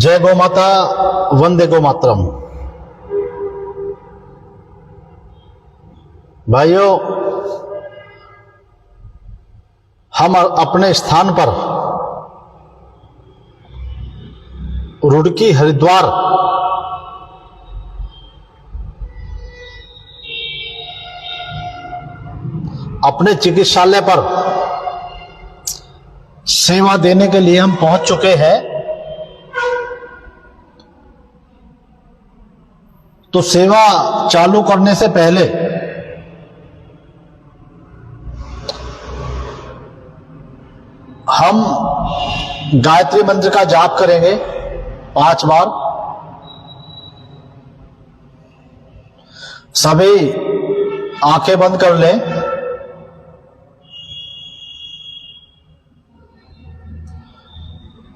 जय गौ माता, वंदे गौ मातरम। भाइयों, हम अपने स्थान पर रुड़की हरिद्वार अपने चिकित्सालय पर सेवा देने के लिए हम पहुंच चुके हैं। तो सेवा चालू करने से पहले हम गायत्री मंत्र का जाप करेंगे 5 बार। सभी आंखें बंद कर लें।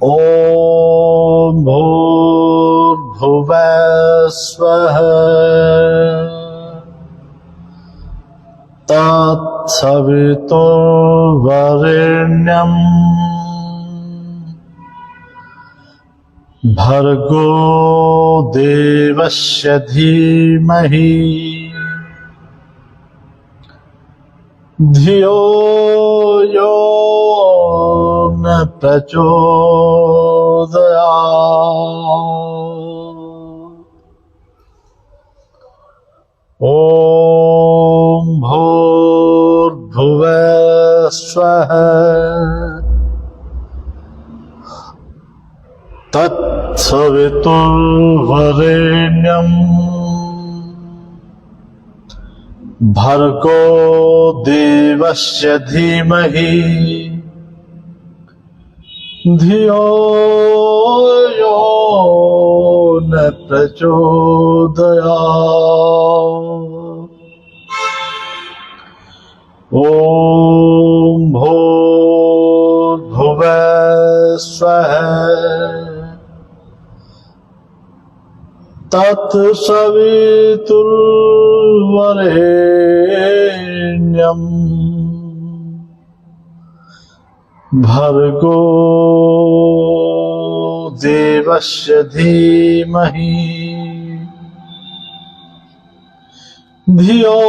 ओम भूर्भुवः स्वः तत्सवितुर्वरेण्यं भर्गो देवस्य धीमहि धियो यो न प्रचोदयात्। ओम भूर्भुवः स्वः तत्सवितुर्वरेण्यं भर्गो देवस्य धीमहि धियो यो न प्रचोदयात्। ओम भूर्भुवः स्वः तत्सवितुर्वरेण्यं भर्गो देवस्य धीमहि धियो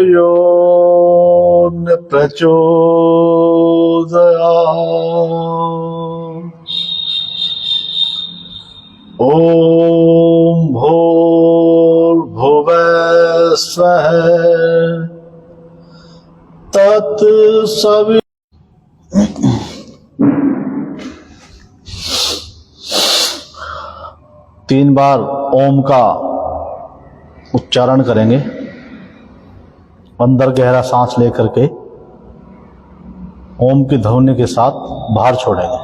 यो न प्रचोदयात्। ओम भूर्भुवः स्वः तत्सवि 3 बार ओम का उच्चारण करेंगे। अंदर गहरा सांस लेकर के ओम की ध्वनि के साथ बाहर छोड़ेंगे।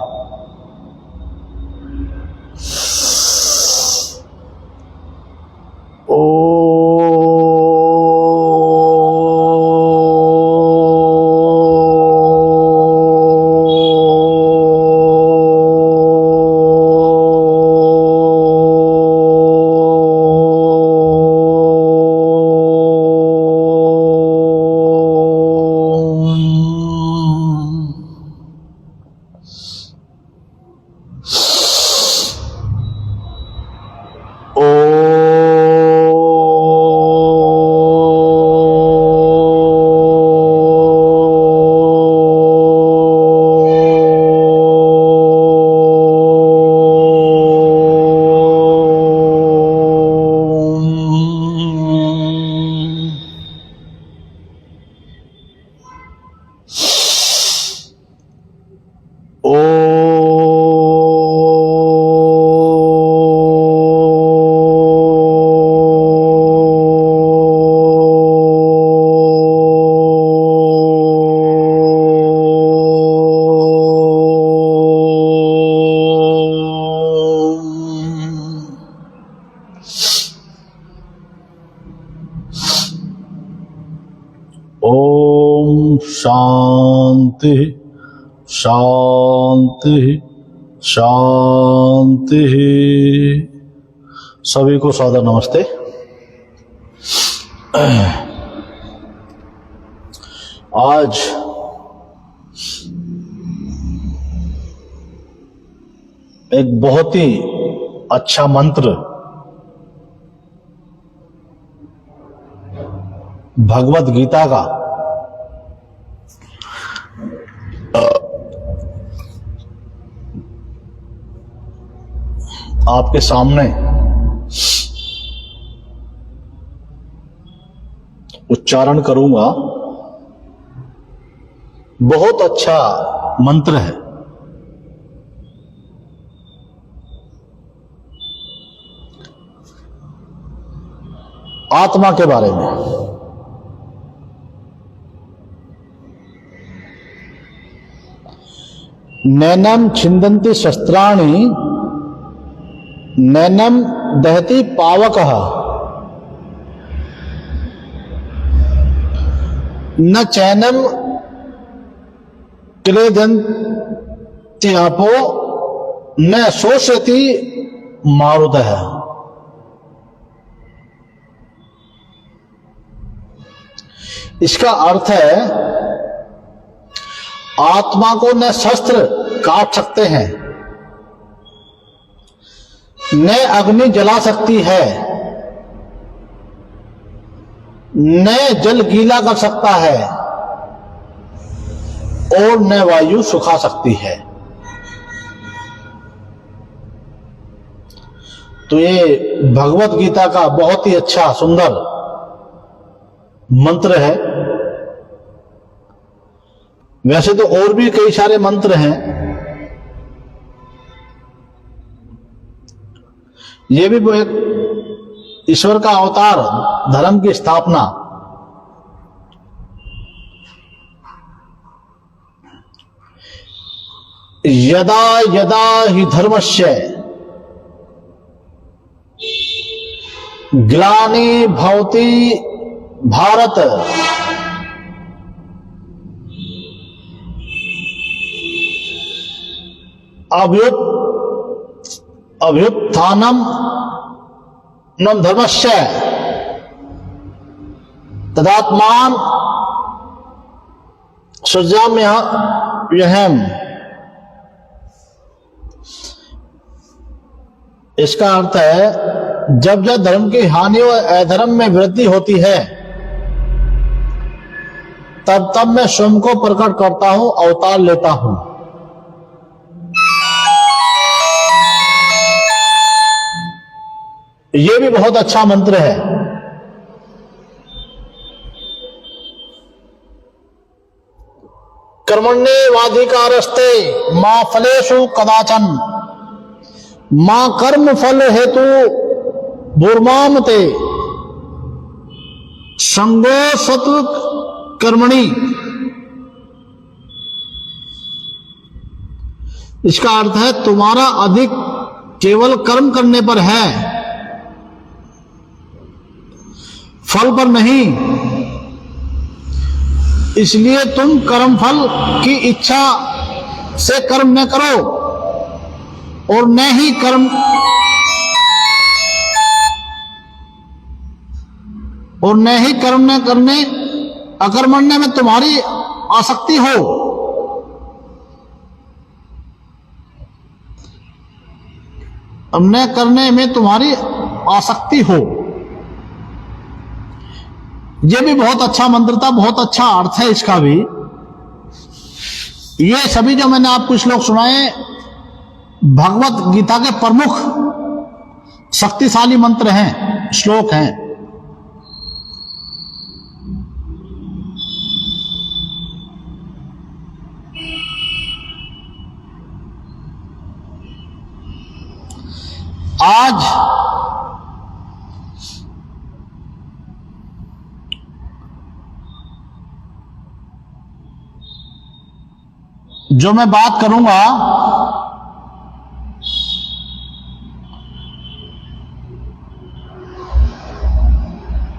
ओम शांति शांति शांति। सभी को सादर नमस्ते। आज एक बहुत ही अच्छा मंत्र भगवत गीता का आपके सामने उच्चारण करूंगा। बहुत अच्छा मंत्र है। आत्मा के बारे में। नैनम छिन्दन्ति शस्त्राणि नैनम दहति पावकः न चैनम क्लेदन्ति आपो न शोषयति मारुतः। इसका अर्थ है आत्मा को न शस्त्र काट सकते हैं, न अग्नि जला सकती है, न जल गीला कर सकता है और न वायु सुखा सकती है। तो ये भगवत गीता का बहुत ही अच्छा सुंदर मंत्र है। वैसे तो और भी कई सारे मंत्र हैं। ये भी वो एक ईश्वर का अवतार, धर्म की स्थापना। यदा यदा हि धर्मस्य ग्लानि भवति भारत अभ्युत्थानम धर्मस्य तदात्मान सृजाम्यहम्। इसका अर्थ है जब जब धर्म की हानि और अधर्म में वृद्धि होती है तब तब मैं स्वयं को प्रकट करता हूं, अवतार लेता हूं। यह भी बहुत अच्छा मंत्र है। कर्मण्येवाधिकारस्ते मा फलेषु कदाचन मां कर्म फल हेतु भूर्माम ते संगो सत्व कर्मणि। इसका अर्थ है तुम्हारा अधिक केवल कर्म करने पर है, फल पर नहीं। इसलिए तुम कर्म फल की इच्छा से कर्म न करो और न ही कर्म न करने अकर्मण्य में तुम्हारी आसक्ति हो। न करने में तुम्हारी आसक्ति हो। यह भी बहुत अच्छा मंत्र था, बहुत अच्छा अर्थ है इसका भी। ये सभी जो मैंने आपको श्लोक सुनाए भगवत गीता के प्रमुख शक्तिशाली मंत्र हैं, श्लोक हैं। आज जो मैं बात करूंगा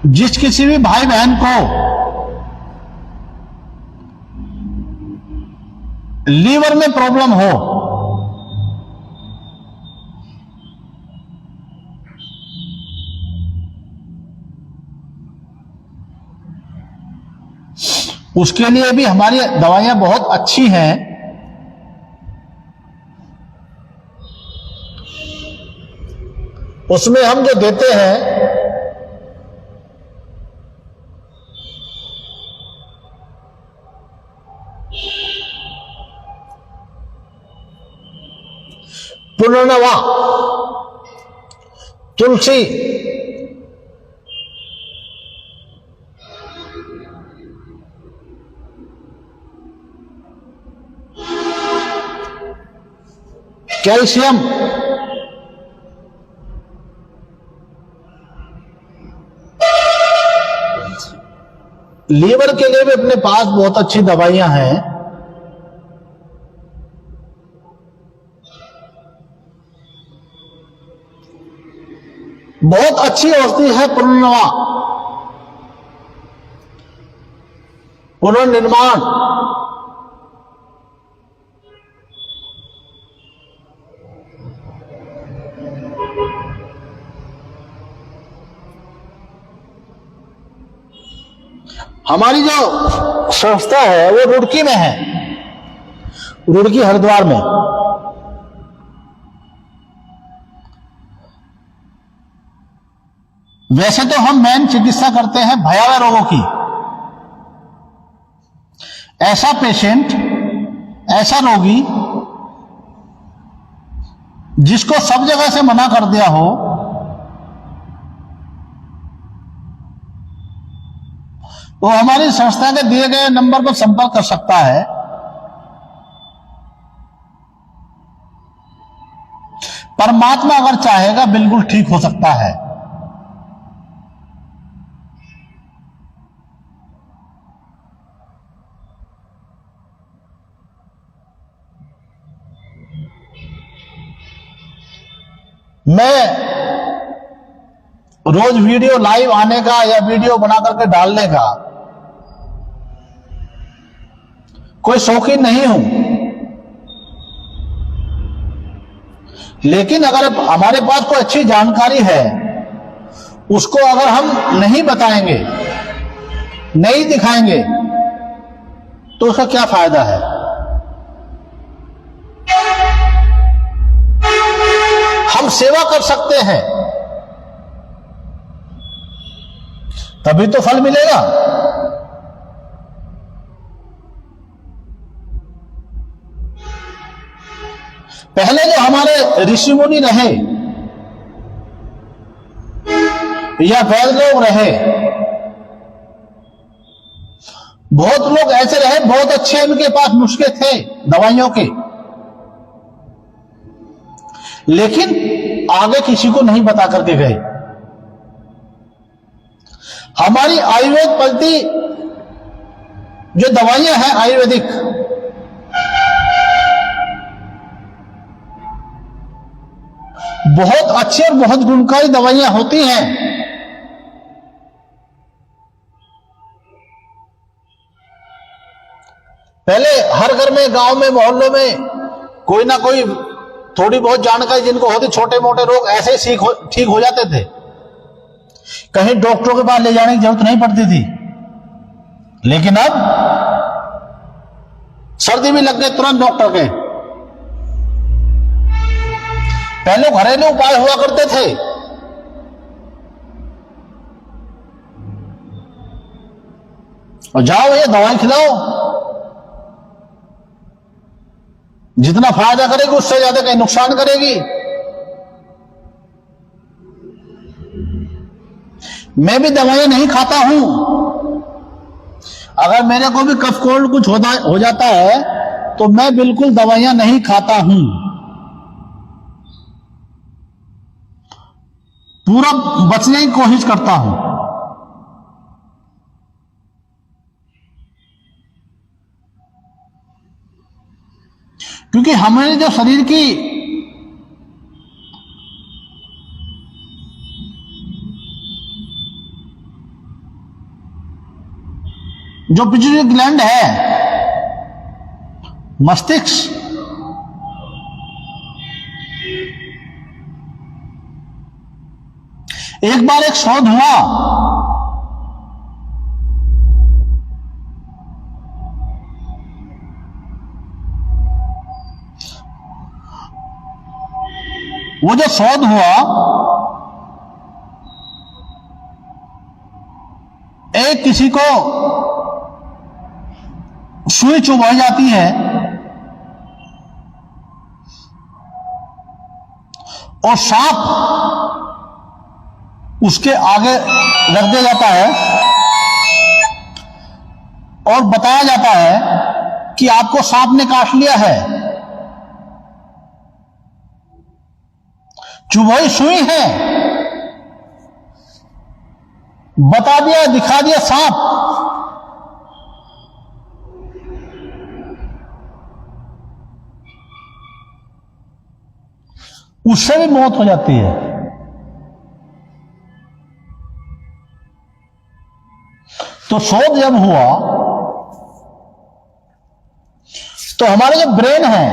जिस किसी भी भाई बहन को लीवर में प्रॉब्लम हो, उसके लिए भी हमारी दवाइयां बहुत अच्छी हैं। उसमें हम जो देते हैं पुनर्नवा, तुलसी, कैल्शियम, लीवर के लिए भी अपने पास बहुत अच्छी दवाइयां हैं। बहुत अच्छी औषधि है पुनर्नवा, पुनर्निर्माण। हमारी जो संस्था है वो रुड़की में है, रुड़की हरिद्वार में। वैसे तो हम मेन चिकित्सा करते हैं भयावह रोगों की। ऐसा पेशेंट, ऐसा रोगी जिसको सब जगह से मना कर दिया हो, वो हमारी संस्था के दिए गए नंबर पर संपर्क कर सकता है। परमात्मा अगर चाहेगा बिल्कुल ठीक हो सकता है। मैं रोज वीडियो लाइव आने का या वीडियो बना करके डालने का कोई शौकीन नहीं हूं, लेकिन अगर हमारे पास कोई अच्छी जानकारी है, उसको अगर हम नहीं बताएंगे, नहीं दिखाएंगे, तो उसका क्या फायदा है। हम सेवा कर सकते हैं तभी तो फल मिलेगा। पहले जो हमारे ऋषि मुनि रहे या वैद्य लोग रहे, बहुत लोग ऐसे रहे, बहुत अच्छे उनके पास नुस्खे थे दवाइयों के, लेकिन आगे किसी को नहीं बता करके गए। हमारी आयुर्वेद पद्धति जो दवाइयां हैं आयुर्वेदिक, बहुत अच्छी और बहुत गुणकारी दवाइयां होती हैं। पहले हर घर में, गांव में, मोहल्लों में कोई ना कोई थोड़ी बहुत जानकारी जिनको होती, छोटे मोटे रोग ऐसे ही ठीक हो जाते थे। कहीं डॉक्टरों के पास ले जाने की जरूरत नहीं पड़ती थी। लेकिन अब सर्दी भी लग गई तुरंत डॉक्टर के। पहले घरेलू उपाय हुआ करते थे, और जाओ ये दवाई खिलाओ, जितना फायदा करेगी उससे ज्यादा कहीं नुकसान करेगी। मैं भी दवाइयां नहीं खाता हूं। अगर मेरे को भी कफ कोल्ड कुछ हो जाता है तो मैं बिल्कुल दवाइयां नहीं खाता हूं, पूरा बचने की कोशिश करता हूं। क्योंकि हमारे जो शरीर की जो पिट्यूटरी ग्लैंड है, मस्तिष्क, एक बार एक शोध हुआ, वो जो शोध हुआ एक किसी को सुई चुभाई जाती है और सांप उसके आगे रख दिया जाता है और बताया जाता है कि आपको सांप ने काट लिया है। चुभाई सुई है, बता दिया, दिखा दिया सांप। उससे भी मौत हो जाती है। तो शोध जब हुआ तो हमारे जो ब्रेन है,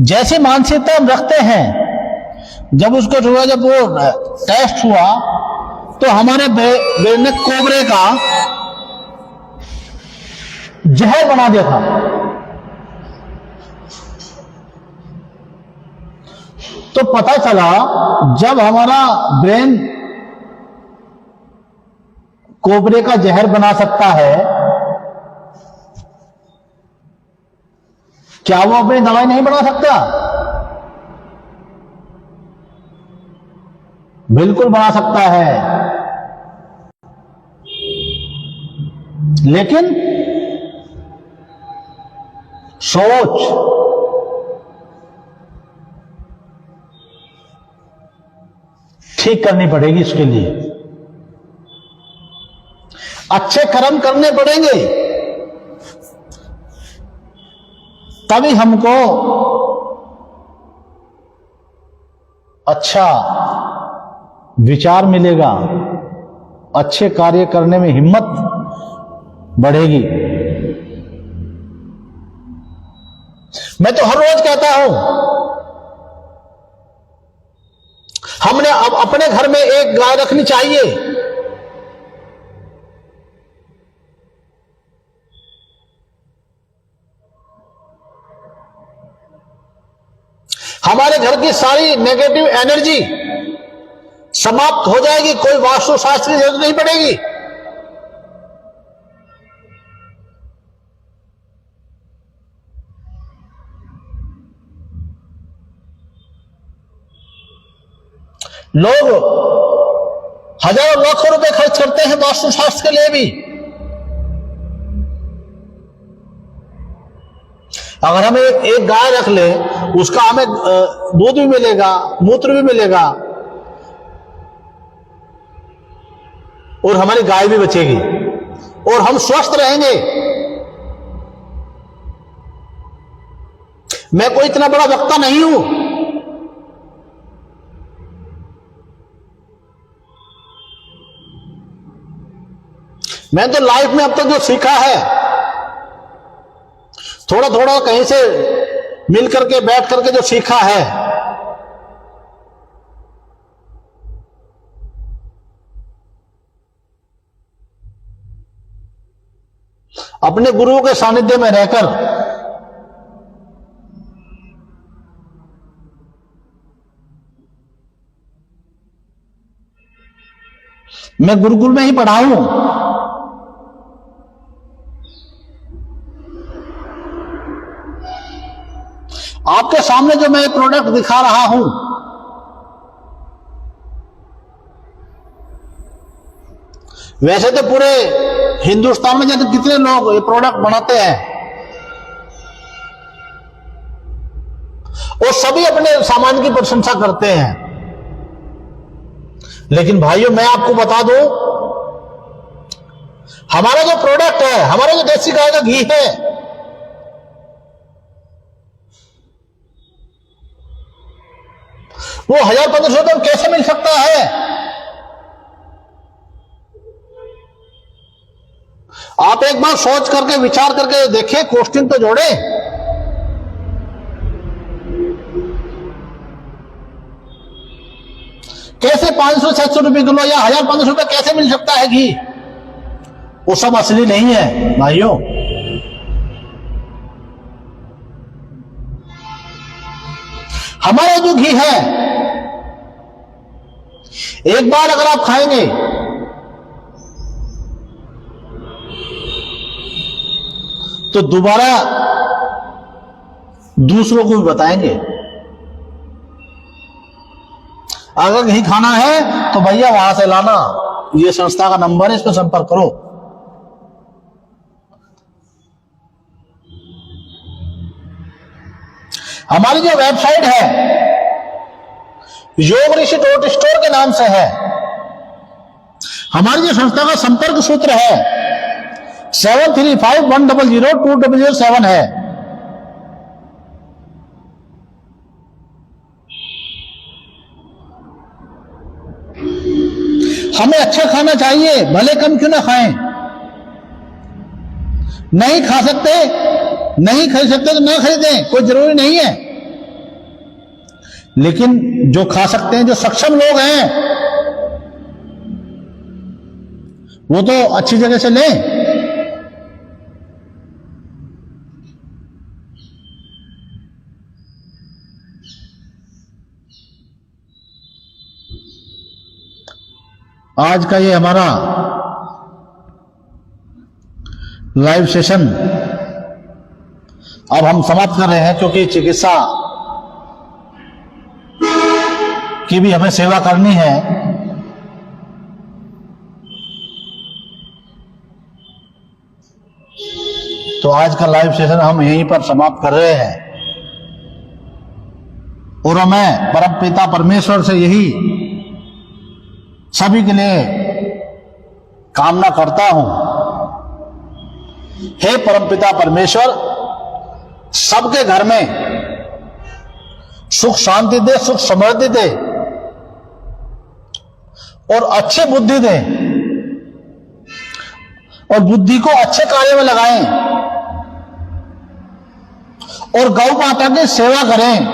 जैसी मानसिकता हम रखते हैं, जब उसको हुआ, जब वो टेस्ट हुआ तो हमारे ब्रेन ने कोबरे का जहर बना दिया था। तो पता चला जब हमारा ब्रेन कोबरे का जहर बना सकता है, क्या वो अपनी दवाई नहीं बना सकता? बिल्कुल बना सकता है, लेकिन सोच ठीक करनी पड़ेगी। इसके लिए अच्छे कर्म करने पड़ेंगे, तभी हमको अच्छा विचार मिलेगा, अच्छे कार्य करने में हिम्मत बढ़ेगी। मैं तो हर रोज कहता हूं, हमने अब अपने घर में एक गाय रखनी चाहिए। हमारे घर की सारी नेगेटिव एनर्जी समाप्त हो जाएगी, कोई वास्तुशास्त्र की जरूरत नहीं पड़ेगी। लोग हजारों लाखों रुपए खर्च करते हैं वास्तुशास्त्र के लिए भी। अगर हम एक गाय रख ले, उसका हमें दूध भी मिलेगा, मूत्र भी मिलेगा और हमारी गाय भी बचेगी और हम स्वस्थ रहेंगे। मैं कोई इतना बड़ा वक्ता नहीं हूं, मैं तो लाइफ में अब तक जो सीखा है, थोड़ा थोड़ा कहीं से मिल करके बैठ करके जो सीखा है, अपने गुरुओं के सानिध्य में रहकर मैं गुरुकुल में ही पढ़ा हूं। आपके सामने जो मैं प्रोडक्ट दिखा रहा हूं, वैसे तो पूरे हिंदुस्तान में जैसे कितने लोग ये प्रोडक्ट बनाते हैं और सभी अपने सामान की प्रशंसा करते हैं, लेकिन भाइयों मैं आपको बता दूं, हमारा जो प्रोडक्ट है, हमारा जो देसी गाय का घी है, वो 1000-1500 रुपये में कैसे मिल सकता है? आप एक बार सोच करके विचार करके देखें, क्वेश्चन तो जोड़े। कैसे 500-600 रुपये किलो या 1000-1500 रुपये कैसे मिल सकता है घी? वो सब असली नहीं है भाइयों। हमारा जो घी है, एक बार अगर आप खाएंगे तो दोबारा दूसरों को भी बताएंगे। अगर कहीं खाना है तो भैया वहां से लाना, ये संस्था का नंबर है, इस पर संपर्क करो। हमारी जो वेबसाइट है योगऋषि.स्टोर के नाम से है। हमारी जो संस्था का संपर्क सूत्र है 7351002007 है। हमें अच्छा खाना चाहिए, भले कम क्यों ना खाएं। नहीं खा सकते, नहीं खरीद सकते तो ना खरीदें, कोई जरूरी नहीं है। लेकिन जो खा सकते हैं, जो सक्षम लोग हैं, वो तो अच्छी जगह से लें। आज का ये हमारा लाइव सेशन अब हम समाप्त कर रहे हैं, क्योंकि चिकित्सा की भी हमें सेवा करनी है। तो आज का लाइव सेशन हम यहीं पर समाप्त कर रहे हैं। और मैं परमपिता परमेश्वर से यही सभी के लिए कामना करता हूं, हे परमपिता परमेश्वर, सबके घर में सुख शांति दे, सुख समृद्धि दे और अच्छी बुद्धि दे, और बुद्धि को अच्छे कार्य में लगाएं और गौ माता की सेवा करें,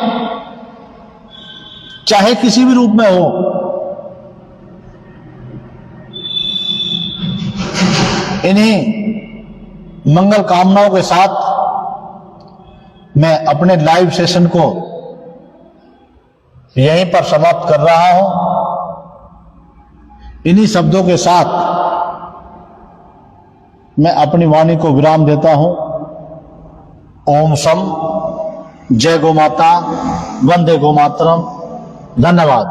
चाहे किसी भी रूप में हो। इन्हीं मंगल कामनाओं के साथ मैं अपने लाइव सेशन को यहीं पर समाप्त कर रहा हूं। इन्हीं शब्दों के साथ मैं अपनी वाणी को विराम देता हूं। ओम सम, जय गौ माता, वंदे गौ मातरम। धन्यवाद।